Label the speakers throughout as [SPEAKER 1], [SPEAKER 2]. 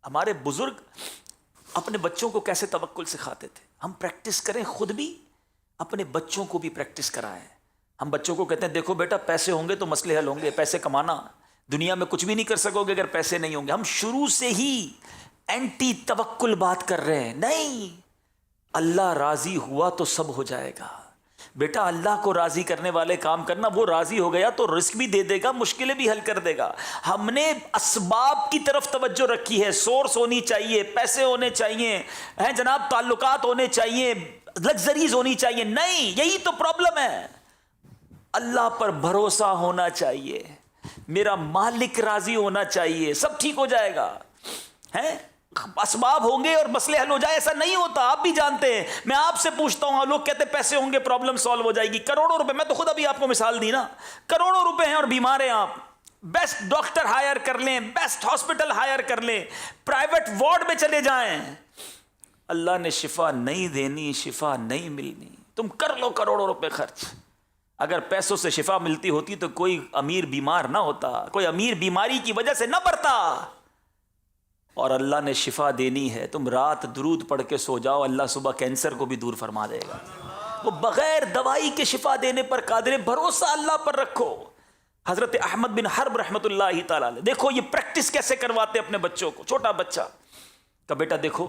[SPEAKER 1] ہمارے بزرگ اپنے بچوں کو کیسے توکل سکھاتے تھے. ہم پریکٹس کریں، خود بھی اپنے بچوں کو بھی پریکٹس کرائیں. ہم بچوں کو کہتے ہیں دیکھو بیٹا پیسے ہوں گے تو مسئلے حل ہوں گے، پیسے کمانا، دنیا میں کچھ بھی نہیں کر سکو گے اگر پیسے نہیں ہوں گے. ہم شروع سے ہی اینٹی توکل بات کر رہے ہیں. نہیں، اللہ راضی ہوا تو سب ہو جائے گا. بیٹا اللہ کو راضی کرنے والے کام کرنا، وہ راضی ہو گیا تو رزق بھی دے دے گا، مشکلیں بھی حل کر دے گا. ہم نے اسباب کی طرف توجہ رکھی ہے. سورس ہونی چاہیے، پیسے ہونے چاہیے، ہیں جناب، تعلقات ہونے چاہیے، لگژریز ہونی چاہیے. نہیں، یہی تو پرابلم ہے. اللہ پر بھروسہ ہونا چاہیے، میرا مالک راضی ہونا چاہیے، سب ٹھیک ہو جائے گا. ہیں اسباب ہوں گے اور مسئلے حل ہو جائے، ایسا نہیں ہوتا، آپ بھی جانتے ہیں. میں آپ سے پوچھتا ہوں، لوگ کہتے ہیں پیسے ہوں گے پرابلم سالو ہو جائے گی. کروڑوں روپے، میں تو خود ابھی آپ کو مثال دی نا، کروڑوں روپے ہیں اور بیمار ہیں آپ، بیسٹ ڈاکٹر ہائر کر لیں، بیسٹ ہاسپٹل ہائر کر لیں، پرائیویٹ وارڈ میں چلے جائیں، اللہ نے شفا نہیں دینی، شفا نہیں ملنی. تم کر لو کروڑوں روپے خرچ. اگر پیسوں سے شفا ملتی ہوتی تو کوئی امیر بیمار نہ ہوتا، کوئی امیر بیماری کی وجہ سے نہ پڑتا. اور اللہ نے شفا دینی ہے. تم رات درود پڑھ کے سو جاؤ، اللہ صبح کینسر کو بھی دور فرما دے گا. وہ بغیر دوائی کے شفا دینے پر قادر ہے. بھروسہ اللہ پر رکھو. حضرت احمد بن حرب رحمۃ اللہ تعالی علیہ، دیکھو یہ پریکٹس کیسے کرواتے اپنے بچوں کو. چھوٹا بچہ کہ بیٹا دیکھو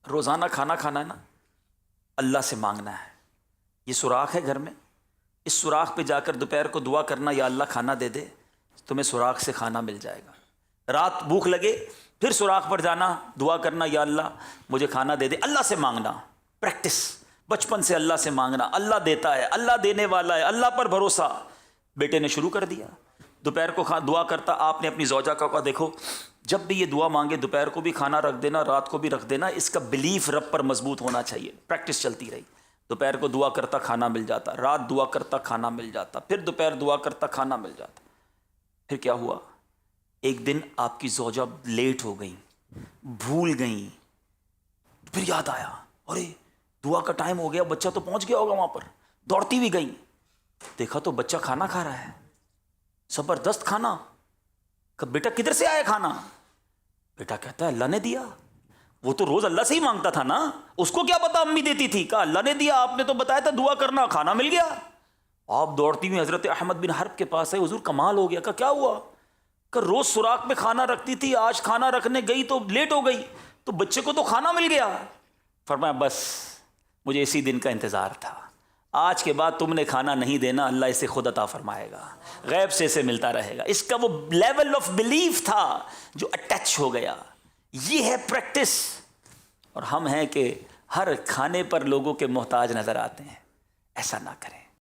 [SPEAKER 1] روزانہ کھانا کھانا ہے نا، اللہ سے مانگنا ہے. یہ سوراخ ہے گھر میں، اس سوراخ پہ جا کر دوپہر کو دعا کرنا، یا اللہ کھانا دے دے، تمہیں سوراخ سے کھانا مل جائے گا. رات بھوک لگے پھر سوراخ پر جانا، دعا کرنا، یا اللہ مجھے کھانا دے دے. اللہ سے مانگنا، پریکٹس بچپن سے اللہ سے مانگنا. اللہ دیتا ہے، اللہ دینے والا ہے، اللہ پر بھروسہ. بیٹے نے شروع کر دیا، دوپہر کو دعا کرتا. آپ نے اپنی زوجہ کا کہا دیکھو جب بھی یہ دعا مانگے دوپہر کو بھی کھانا رکھ دینا، رات کو بھی رکھ دینا. اس کا بلیف رب پر مضبوط ہونا چاہیے. پریکٹس چلتی رہی. دوپہر کو دعا کرتا کھانا مل جاتا، رات دعا کرتا کھانا مل جاتا، پھر دوپہر دعا کرتا کھانا مل جاتا. پھر کیا ہوا، ایک دن آپ کی زوجہ لیٹ ہو گئی، بھول گئیں. پھر یاد آیا، ارے دعا کا ٹائم ہو گیا، بچہ تو پہنچ گیا ہوگا وہاں پر. دوڑتی بھی گئی، دیکھا تو بچہ کھانا کھا رہا ہے، زبردست کھانا. کہ بیٹا کدھر سے آیا کھانا؟ بیٹا کہتا ہے اللہ نے دیا. وہ تو روز اللہ سے ہی مانگتا تھا نا، اس کو کیا پتا امی دیتی تھی. کہا اللہ نے دیا، آپ نے تو بتایا تھا دعا کرنا، کھانا مل گیا. آپ دوڑتی ہوئی حضرت احمد بن حرب کے پاس ہے، حضور کمال ہو گیا. کہ کیا ہوا؟ کہ روز سوراخ میں کھانا رکھتی تھی، آج کھانا رکھنے گئی تو لیٹ ہو گئی، تو بچے کو تو کھانا مل گیا. فرمایا بس مجھے اسی دن کا انتظار تھا، آج کے بعد تم نے کھانا نہیں دینا، اللہ اسے خود عطا فرمائے گا، غیب سے اسے ملتا رہے گا. اس کا وہ لیول آف بلیف تھا جو اٹیچ ہو گیا. یہ ہے پریکٹس. اور ہم ہیں کہ ہر کھانے پر لوگوں کے محتاج نظر آتے ہیں. ایسا نہ کریں.